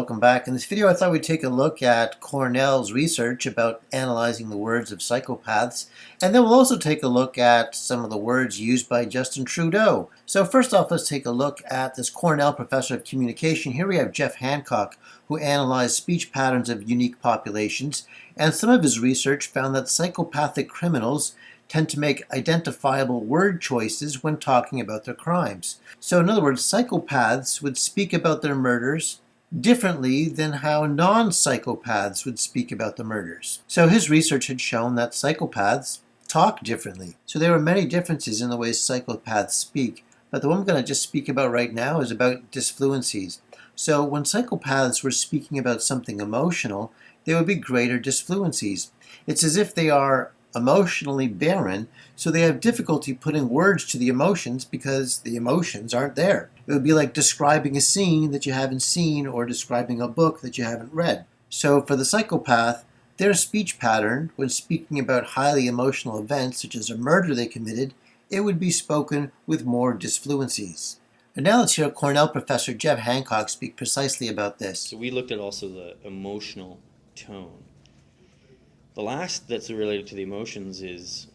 welcome back. In this video I thought we'd take a look at Cornell's research about analyzing the words of psychopaths, and then we'll also take a look at some of the words used by Justin Trudeau. So first off, let's take a look at this Cornell professor of communication. Here we have Jeff Hancock, who analyzed speech patterns of unique populations, and some of his research found that psychopathic criminals tend to make identifiable word choices when talking about their crimes. So in other words, psychopaths would speak about their murders differently than how non-psychopaths would speak about the murders. So his research had shown that psychopaths talk differently. So there are many differences in the ways psychopaths speak, but the one I'm going to just speak about right now is about disfluencies. So when psychopaths were speaking about something emotional, there would be greater disfluencies. It's as if they are emotionally barren, so they have difficulty putting words to the emotions because the emotions aren't there. It would be like describing a scene that you haven't seen or describing a book that you haven't read. So for the psychopath, their speech pattern, when speaking about highly emotional events such as a murder they committed, it would be spoken with more disfluencies. And now let's hear Cornell professor Jeff Hancock speak precisely about this. So we looked at also the emotional tone. The last that's related to the emotions is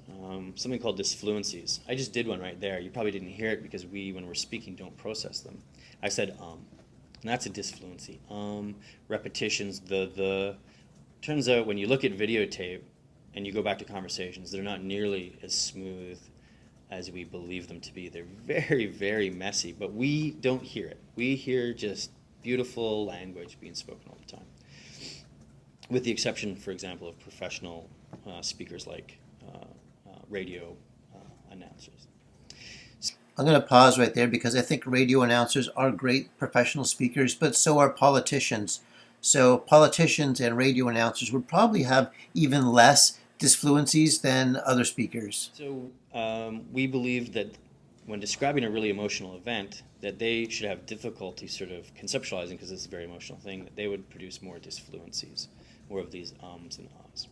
something called disfluencies. I just did one right there. You probably didn't hear it because we, when we're speaking, don't process them. I said and that's a disfluency. Repetitions, turns out when you look at videotape and you go back to conversations, they're not nearly as smooth as we believe them to be. They're very, very messy, but we don't hear it. We hear just beautiful language being spoken all the time, with the exception, for example, of professional speakers like radio announcers. I'm going to pause right there because I think radio announcers are great professional speakers, but so are politicians. So politicians and radio announcers would probably have even less disfluencies than other speakers. So we believe that when describing a really emotional event, that they should have difficulty sort of conceptualizing, because it's a very emotional thing, that they would produce more disfluencies, more of these ums and ahs.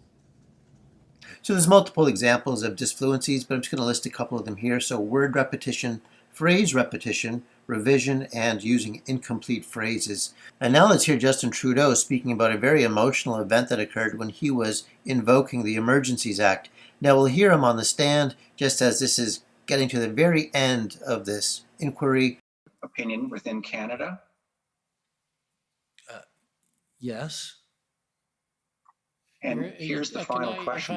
So there's multiple examples of disfluencies, but I'm just going to list a couple of them here. So word repetition, phrase repetition, revision, and using incomplete phrases. And now let's hear Justin Trudeau speaking about a very emotional event that occurred when he was invoking the Emergencies Act. Now we'll hear him on the stand just as this is getting to the very end of this inquiry. Opinion within Canada? Yes. And here's the final question.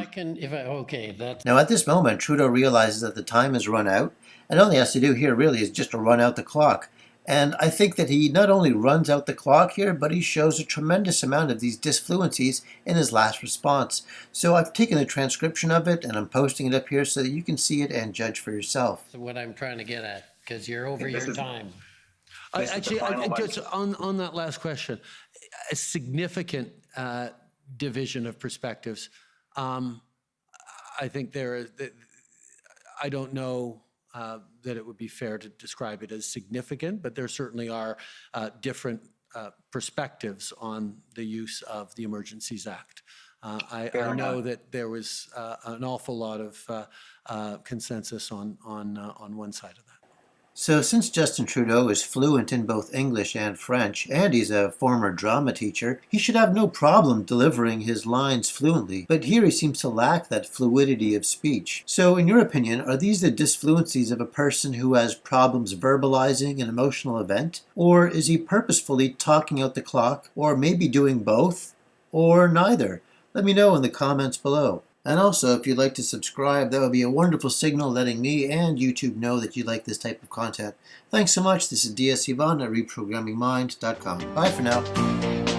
Now at this moment, Trudeau realizes that the time has run out, and all he has to do here really is just to run out the clock. And I think that he not only runs out the clock here, but he shows a tremendous amount of these disfluencies in his last response. So I've taken a transcription of it, and I'm posting it up here so that you can see it and judge for yourself. So what I'm trying to get at, because you're over your time. Actually, just on that last question, a significant division of perspectives. I think I don't know that it would be fair to describe it as significant, but there certainly are different perspectives on the use of the Emergencies Act. I know that there was an awful lot of consensus on one side of that. So since Justin Trudeau is fluent in both English and French, and he's a former drama teacher, he should have no problem delivering his lines fluently, but here he seems to lack that fluidity of speech. So in your opinion, are these the disfluencies of a person who has problems verbalizing an emotional event? Or is he purposefully talking out the clock, or maybe doing both, or neither? Let me know in the comments below. And also, if you'd like to subscribe, that would be a wonderful signal letting me and YouTube know that you like this type of content. Thanks so much. This is DS Yvonne at reprogrammingmind.com. Bye for now.